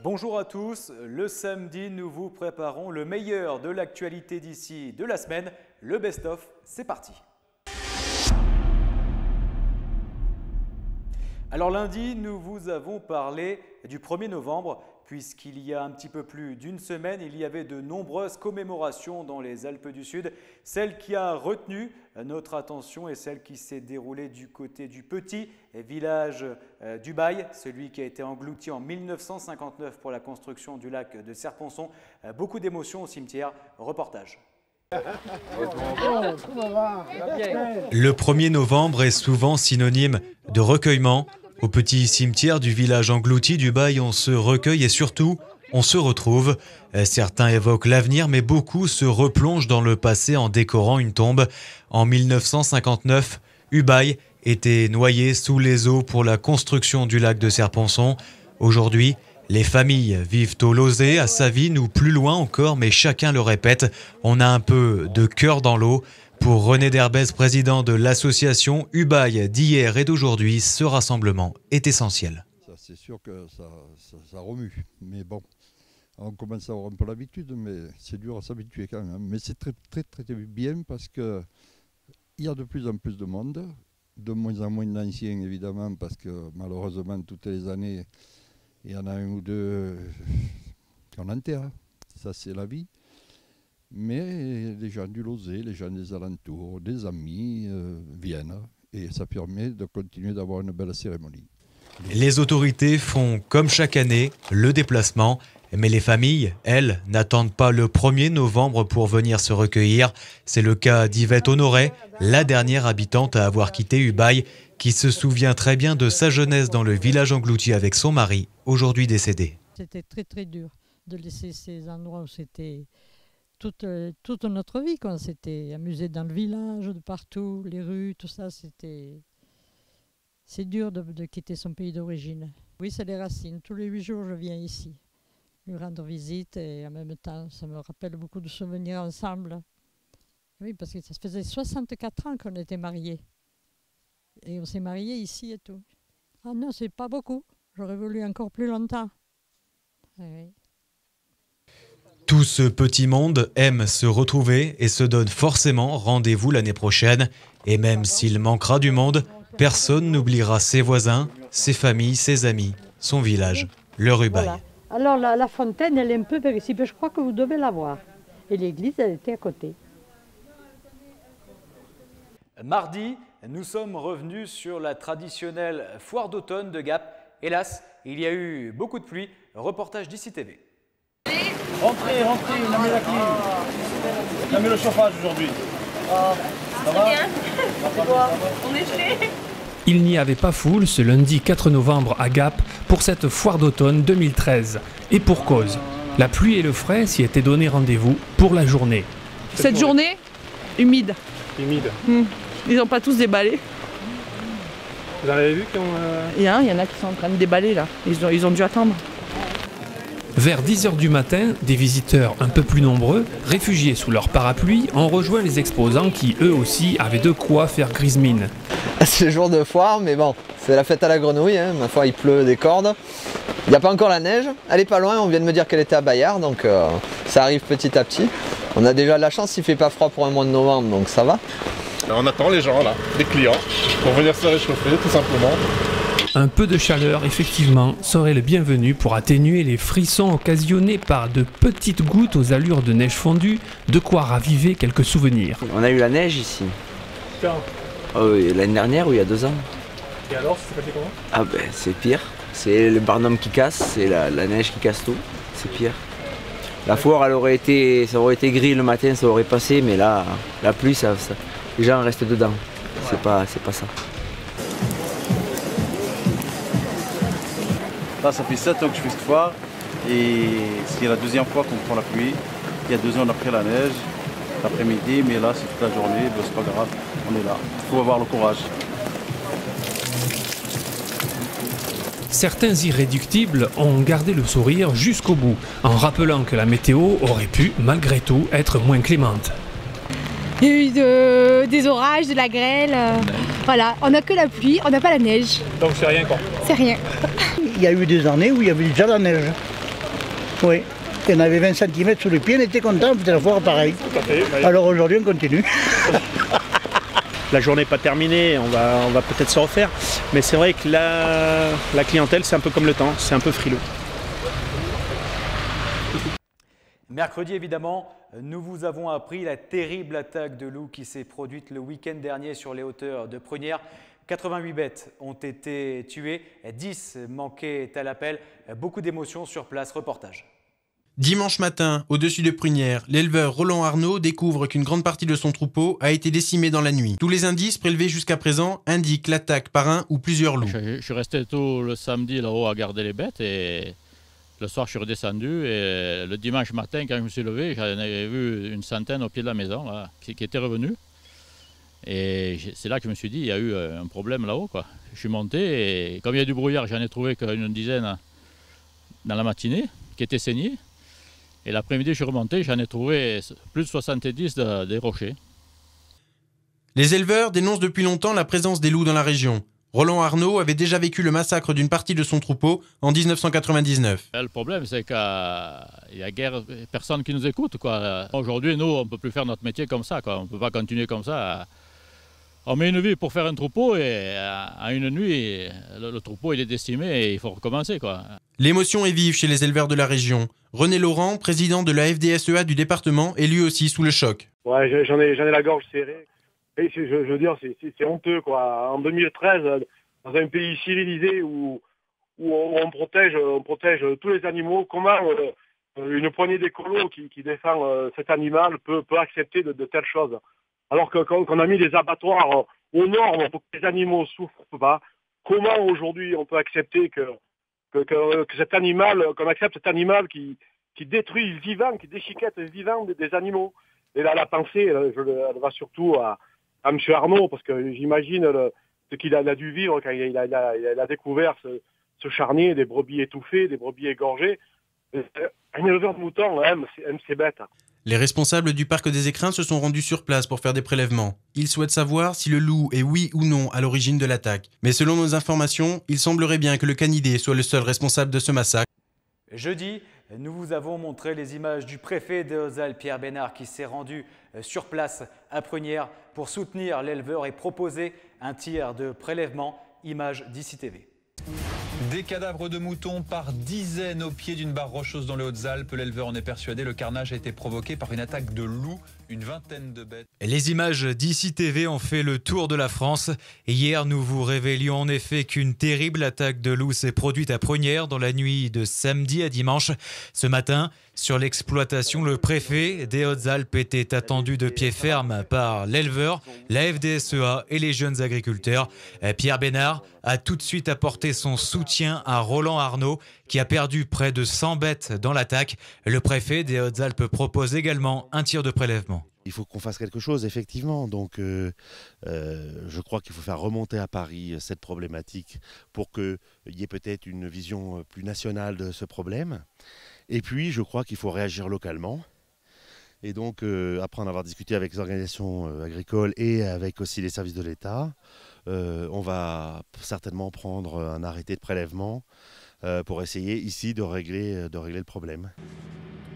Bonjour à tous, le samedi nous vous préparons le meilleur de l'actualité d'ici de la semaine, le best-of, c'est parti. Alors lundi, nous vous avons parlé du 1er novembre, puisqu'il y a un petit peu plus d'une semaine, il y avait de nombreuses commémorations dans les Alpes du Sud. Celle qui a retenu notre attention est celle qui s'est déroulée du côté du petit village d'Ubaye, celui qui a été englouti en 1959 pour la construction du lac de Serponçon. Beaucoup d'émotions au cimetière. Reportage. Le 1er novembre est souvent synonyme de recueillement. Au petit cimetière du village englouti d'Ubaye, on se recueille et surtout, on se retrouve. Certains évoquent l'avenir, mais beaucoup se replongent dans le passé en décorant une tombe. En 1959, Ubaye était noyé sous les eaux pour la construction du lac de Serponçon. Aujourd'hui, les familles vivent au Lozé, à Savines ou plus loin encore, mais chacun le répète, on a un peu de cœur dans l'eau. Pour René Derbez, président de l'association Ubaye d'hier et d'aujourd'hui, ce rassemblement est essentiel. C'est sûr que ça remue, mais bon, on commence à avoir un peu l'habitude, mais c'est dur à s'habituer quand même. Mais c'est très bien parce qu'il y a de plus en plus de monde, de moins en moins d'anciens évidemment, parce que malheureusement toutes les années, il y en a un ou deux qu'on enterre, ça c'est la vie. Mais les gens du Lozé, les gens des alentours, des amis viennent et ça permet de continuer d'avoir une belle cérémonie. Les autorités font, comme chaque année, le déplacement. Mais les familles, elles, n'attendent pas le 1er novembre pour venir se recueillir. C'est le cas d'Yvette Honoré, la dernière habitante à avoir quitté Ubaye, qui se souvient très bien de sa jeunesse dans le village englouti avec son mari, aujourd'hui décédé. C'était très dur de laisser ces endroits où c'était toute notre vie. On s'était amusé dans le village, de partout, les rues, tout ça. C'est dur de quitter son pays d'origine. Oui, c'est les racines. Tous les 8 jours, je viens ici, lui rendre visite et en même temps, ça me rappelle beaucoup de souvenirs ensemble. Oui, parce que ça faisait 64 ans qu'on était mariés. Et on s'est mariés ici et tout. Ah non, c'est pas beaucoup. J'aurais voulu encore plus longtemps. Oui. Tout ce petit monde aime se retrouver et se donne forcément rendez-vous l'année prochaine. Et même s'il manquera du monde, personne n'oubliera ses voisins, ses familles, ses amis, son village, leur Ubaye. Voilà. Alors la fontaine, elle est un peu vers ici, mais je crois que vous devez la voir. Et l'église, elle était à côté. Mardi, nous sommes revenus sur la traditionnelle foire d'automne de Gap. Hélas, il y a eu beaucoup de pluie. Reportage d'ici TV. Rentrez, on a mis la clim. On a mis le chauffage aujourd'hui. Ça va bien. C'est quoi? On est gelé. Il n'y avait pas foule ce lundi 4 novembre à Gap pour cette foire d'automne 2013. Et pour cause, la pluie et le frais s'y étaient donné rendez-vous pour la journée. Cette journée, humide. Humide. Ils n'ont pas tous déballé. Vous en avez vu qui ont... Il y en a qui sont en train de déballer là. Ils ont dû attendre. Vers 10h du matin, des visiteurs un peu plus nombreux, réfugiés sous leur parapluie, ont rejoint les exposants qui, eux aussi, avaient de quoi faire grise mine. C'est jour de foire, mais bon, c'est la fête à la grenouille, hein. Ma foi, il pleut des cordes. Il n'y a pas encore la neige, elle est pas loin, on vient de me dire qu'elle était à Bayard, donc ça arrive petit à petit. On a déjà de la chance, il fait pas froid pour un mois de novembre, donc ça va. On attend les gens là, les clients, pour venir se réchauffer tout simplement. Un peu de chaleur, effectivement, serait le bienvenu pour atténuer les frissons occasionnés par de petites gouttes aux allures de neige fondue, de quoi raviver quelques souvenirs. On a eu la neige ici. Quand? L'année dernière ou il y a 2 ans. Et alors, ça s'est passé comment? Ah ben c'est pire. C'est le barnum qui casse, c'est la neige qui casse tout. C'est pire. La foire, ça aurait été gris le matin, ça aurait passé, mais là, la pluie, les gens restent dedans. C'est pas ça. Là, ça fait 7 ans que je fais cette foire et c'est la 2e fois qu'on prend la pluie. Il y a 2 ans on a pris la neige l'après-midi, mais là c'est toute la journée, ben, c'est pas grave, on est là. Il faut avoir le courage. Certains irréductibles ont gardé le sourire jusqu'au bout, en rappelant que la météo aurait pu, malgré tout, être moins clémente. Il y a eu des orages, de la grêle, voilà. On n'a que la pluie, on n'a pas la neige. Donc c'est rien quoi? C'est rien. Il y a eu des années où il y avait déjà la neige. Oui. Il y en avait 20 cm sous les pieds, on était contents, on faisait la foire pareil. Tout à fait, oui. Alors aujourd'hui, on continue. La journée n'est pas terminée, on va peut-être se refaire. Mais c'est vrai que la clientèle, c'est un peu comme le temps, c'est un peu frileux. Mercredi, évidemment, nous vous avons appris la terrible attaque de loup qui s'est produite le week-end dernier sur les hauteurs de Prunières. 88 bêtes ont été tuées, 10 manquaient à l'appel. Beaucoup d'émotions sur place, reportage. Dimanche matin, au-dessus de Prunières, l'éleveur Roland Arnaud découvre qu'une grande partie de son troupeau a été décimée dans la nuit. Tous les indices prélevés jusqu'à présent indiquent l'attaque par un ou plusieurs loups. Je suis resté tout le samedi là-haut à garder les bêtes et le soir je suis redescendu et le dimanche matin quand je me suis levé, j'en avais vu une centaine au pied de la maison là, qui étaient revenus. Et c'est là que je me suis dit, il y a eu un problème là-haut, quoi. Je suis monté et comme il y a du brouillard, j'en ai trouvé qu'une dizaine dans la matinée qui étaient saignés. Et l'après-midi, je suis remonté, j'en ai trouvé plus de 70 des rochers. Les éleveurs dénoncent depuis longtemps la présence des loups dans la région. Roland Arnaud avait déjà vécu le massacre d'une partie de son troupeau en 1999. Le problème, c'est qu'il n'y a guère personne qui nous écoute, quoi. Aujourd'hui, nous, on ne peut plus faire notre métier comme ça, quoi. On ne peut pas continuer comme ça. On met une vie pour faire un troupeau et à une nuit, le troupeau il est décimé et il faut recommencer, quoi. L'émotion est vive chez les éleveurs de la région. René Laurent, président de la FDSEA du département, est lui aussi sous le choc. Ouais, j'en ai la gorge serrée. Et je veux dire, c'est honteux, quoi. En 2013, dans un pays civilisé où on protège tous les animaux, comment une poignée d'écolos qui défend cet animal peut accepter de telles choses? Alors qu'on a mis des abattoirs aux normes pour que les animaux souffrent pas, comment aujourd'hui on peut accepter que cet animal, qu'on accepte cet animal qui détruit le vivant, qui déchiquette le vivant des animaux? Et là, la pensée, elle va surtout à M. Arnaud, parce que j'imagine ce qu'il a dû vivre quand il a découvert ce charnier, des brebis étouffées, des brebis égorgées. Un éleveur de moutons aime ces bêtes. Les responsables du parc des Écrins se sont rendus sur place pour faire des prélèvements. Ils souhaitent savoir si le loup est oui ou non à l'origine de l'attaque. Mais selon nos informations, il semblerait bien que le canidé soit le seul responsable de ce massacre. Jeudi, nous vous avons montré les images du préfet des Hautes-Alpes, Pierre Bénard, qui s'est rendu sur place à Prunières pour soutenir l'éleveur et proposer un tir de prélèvement. Image d'ici TV. Des cadavres de moutons par dizaines au pied d'une barre rocheuse dans les Hautes-Alpes. L'éleveur en est persuadé, le carnage a été provoqué par une attaque de loups, une vingtaine de bêtes. Les images d'ici TV ont fait le tour de la France. Hier, nous vous révélions en effet qu'une terrible attaque de loups s'est produite à Prunières dans la nuit de samedi à dimanche. Ce matin, sur l'exploitation, le préfet des Hautes-Alpes était attendu de pied ferme par l'éleveur, la FDSEA et les jeunes agriculteurs. Pierre Bénard a tout de suite apporté son soutien à Roland Arnaud, qui a perdu près de 100 bêtes dans l'attaque. Le préfet des Hautes-Alpes propose également un tir de prélèvement. Il faut qu'on fasse quelque chose, effectivement. Donc, je crois qu'il faut faire remonter à Paris cette problématique pour qu'il y ait peut-être une vision plus nationale de ce problème. Et puis, je crois qu'il faut réagir localement. Et donc, après en avoir discuté avec les organisations agricoles et avec aussi les services de l'État, on va certainement prendre un arrêté de prélèvement pour essayer ici de régler le problème.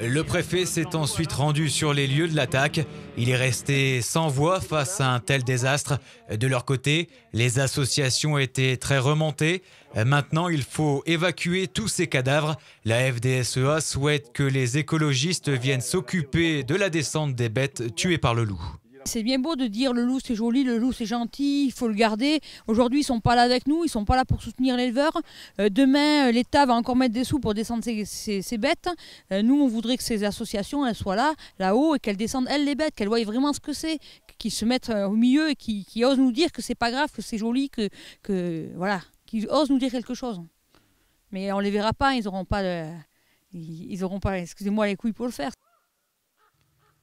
Le préfet s'est ensuite rendu sur les lieux de l'attaque. Il est resté sans voix face à un tel désastre. De leur côté, les associations étaient très remontées. Maintenant, il faut évacuer tous ces cadavres. La FDSEA souhaite que les écologistes viennent s'occuper de la descente des bêtes tuées par le loup. C'est bien beau de dire le loup c'est joli, le loup c'est gentil, il faut le garder. Aujourd'hui ils ne sont pas là avec nous, ils ne sont pas là pour soutenir l'éleveur. Demain l'État va encore mettre des sous pour descendre ces bêtes. Nous on voudrait que ces associations elles soient là-haut et qu'elles descendent elles les bêtes, qu'elles voient vraiment ce que c'est, qu'ils se mettent au milieu et qui osent nous dire que c'est pas grave, que c'est joli, voilà, qu'ils osent nous dire quelque chose. Mais on les verra pas, ils n'auront pas, excusez-moi, les couilles pour le faire.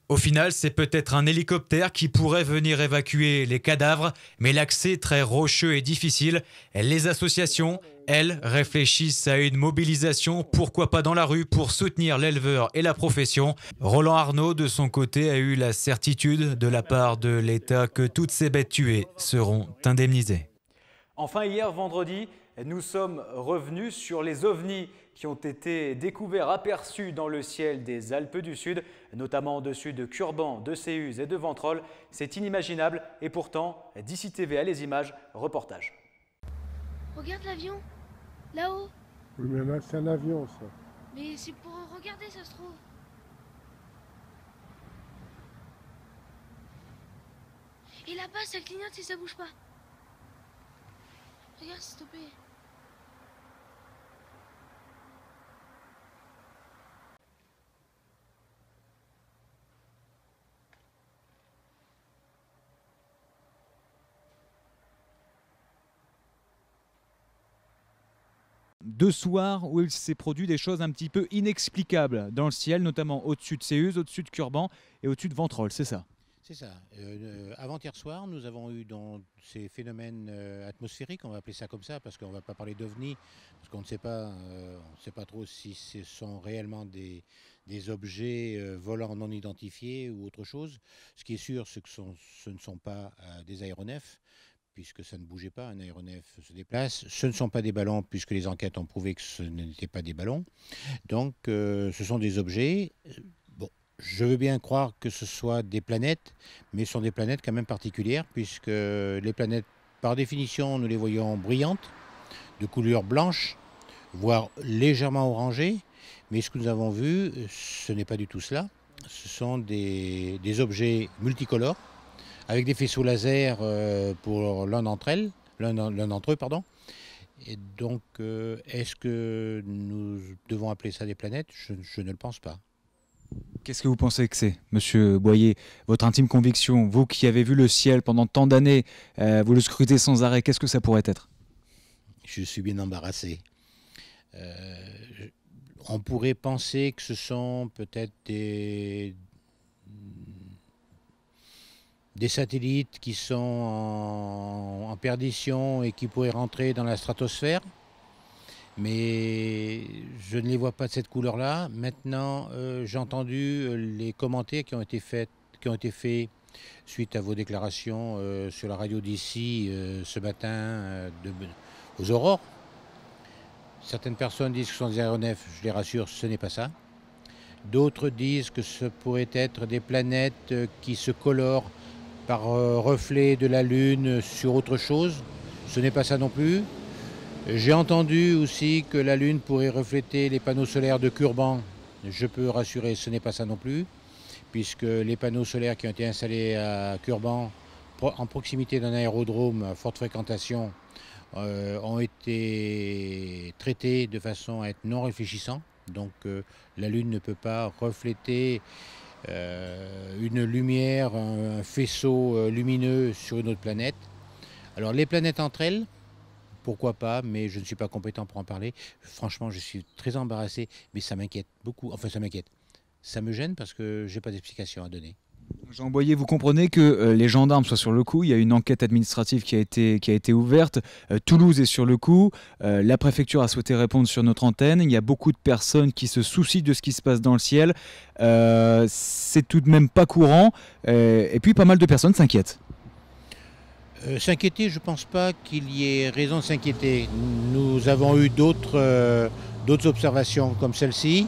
Au final, c'est peut-être un hélicoptère qui pourrait venir évacuer les cadavres, mais l'accès très rocheux et difficile. Les associations, elles, réfléchissent à une mobilisation, pourquoi pas dans la rue, pour soutenir l'éleveur et la profession. Roland Arnaud, de son côté, a eu la certitude de la part de l'État que toutes ces bêtes tuées seront indemnisées. Enfin, hier vendredi, nous sommes revenus sur les ovnis qui ont été découverts, aperçus dans le ciel des Alpes du Sud, notamment au-dessus de Curban, de Céuse et de Ventrolle. C'est inimaginable et pourtant, d'ici TV à les images, reportage. Regarde l'avion, là-haut. Oui, mais là, c'est un avion, ça. Mais c'est pour regarder, ça se trouve. Et là-bas, ça clignote et ça bouge pas. Regarde, s'il te plaît. Deux soirs où il s'est produit des choses un petit peu inexplicables dans le ciel, notamment au-dessus de Céuse, au-dessus de Curban et au-dessus de Ventrolle, c'est ça? C'est ça. Avant-hier soir, nous avons eu dans ces phénomènes atmosphériques, on va appeler ça comme ça, parce qu'on ne va pas parler d'ovnis, parce qu'on ne sait pas trop si ce sont réellement des objets volants non identifiés ou autre chose. Ce qui est sûr, c'est que ce ne sont pas des aéronefs, puisque ça ne bougeait pas, un aéronef se déplace. Ce ne sont pas des ballons, puisque les enquêtes ont prouvé que ce n'étaient pas des ballons. Donc, ce sont des objets. Bon, je veux bien croire que ce soit des planètes, mais ce sont des planètes quand même particulières, puisque les planètes, par définition, nous les voyons brillantes, de couleur blanche, voire légèrement orangée. Mais ce que nous avons vu, ce n'est pas du tout cela. Ce sont des objets multicolores, avec des faisceaux laser pour l'un d'entre eux, pardon. Et donc, est-ce que nous devons appeler ça des planètes? Je ne le pense pas. Qu'est-ce que vous pensez que c'est, Monsieur Boyer? Votre intime conviction, vous qui avez vu le ciel pendant tant d'années, vous le scrutez sans arrêt, qu'est-ce que ça pourrait être? Je suis bien embarrassé. On pourrait penser que ce sont peut-être des satellites qui sont en perdition et qui pourraient rentrer dans la stratosphère. Mais je ne les vois pas de cette couleur-là. Maintenant, j'ai entendu les commentaires qui ont été faits suite à vos déclarations sur la radio d'ici ce matin aux aurores. Certaines personnes disent que ce sont des aéronefs, je les rassure, ce n'est pas ça. D'autres disent que ce pourrait être des planètes qui se colorent par reflet de la Lune sur autre chose. Ce n'est pas ça non plus. J'ai entendu aussi que la Lune pourrait refléter les panneaux solaires de Curban. Je peux rassurer, ce n'est pas ça non plus, puisque les panneaux solaires qui ont été installés à Curban, en proximité d'un aérodrome à forte fréquentation, ont été traités de façon à être non réfléchissants. Donc la Lune ne peut pas refléter une lumière, un faisceau lumineux sur une autre planète. Alors les planètes entre elles, pourquoi pas, mais je ne suis pas compétent pour en parler. Franchement, je suis très embarrassé, mais ça m'inquiète beaucoup. Enfin, ça m'inquiète. Ça me gêne parce que je n'ai pas d'explication à donner. Jean Boyer, vous comprenez que les gendarmes soient sur le coup. Il y a une enquête administrative qui a été ouverte. Toulouse est sur le coup. La préfecture a souhaité répondre sur notre antenne. Il y a beaucoup de personnes qui se soucient de ce qui se passe dans le ciel. C'est tout de même pas courant. Et puis pas mal de personnes s'inquiètent. S'inquiéter, je ne pense pas qu'il y ait raison de s'inquiéter. Nous avons eu d'autres observations comme celle-ci.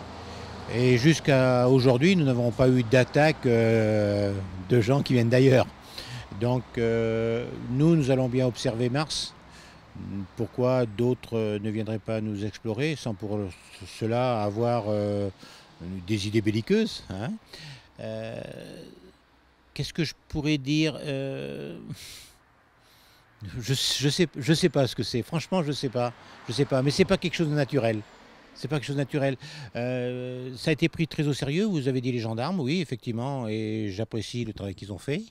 Et jusqu'à aujourd'hui, nous n'avons pas eu d'attaque de gens qui viennent d'ailleurs. Donc nous allons bien observer Mars. Pourquoi d'autres ne viendraient pas nous explorer sans pour cela avoir des idées belliqueuses, hein? Qu'est-ce que je pourrais dire? Je sais pas ce que c'est. Franchement, je sais pas. Mais c'est pas quelque chose de naturel. C'est pas quelque chose de naturel. Ça a été pris très au sérieux. Vous avez dit les gendarmes, oui, effectivement, et j'apprécie le travail qu'ils ont fait.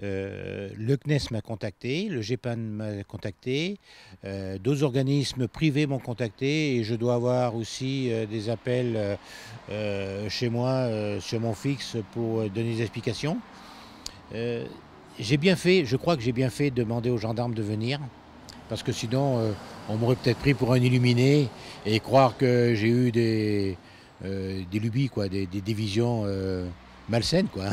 Le CNES m'a contacté, le GEPAN m'a contacté, d'autres organismes privés m'ont contacté, et je dois avoir aussi des appels chez moi sur mon fixe pour donner des explications. J'ai bien fait, je crois que j'ai bien fait de demander aux gendarmes de venir, parce que sinon on m'aurait peut-être pris pour un illuminé et croire que j'ai eu des lubies, quoi, des visions malsaines, quoi.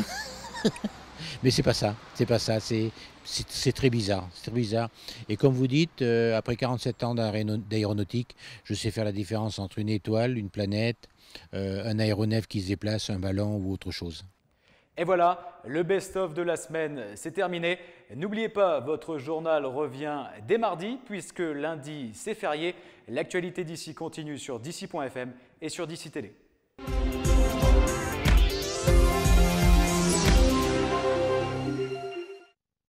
Mais c'est pas ça, c'est très bizarre, c'est très bizarre. Et comme vous dites, après 47 ans d'aéronautique, je sais faire la différence entre une étoile, une planète, un aéronef qui se déplace, un ballon ou autre chose. Et voilà, le best-of de la semaine, c'est terminé. N'oubliez pas, votre journal revient dès mardi, puisque lundi, c'est férié. L'actualité d'ici continue sur d'ici.fm et sur d'ici Télé.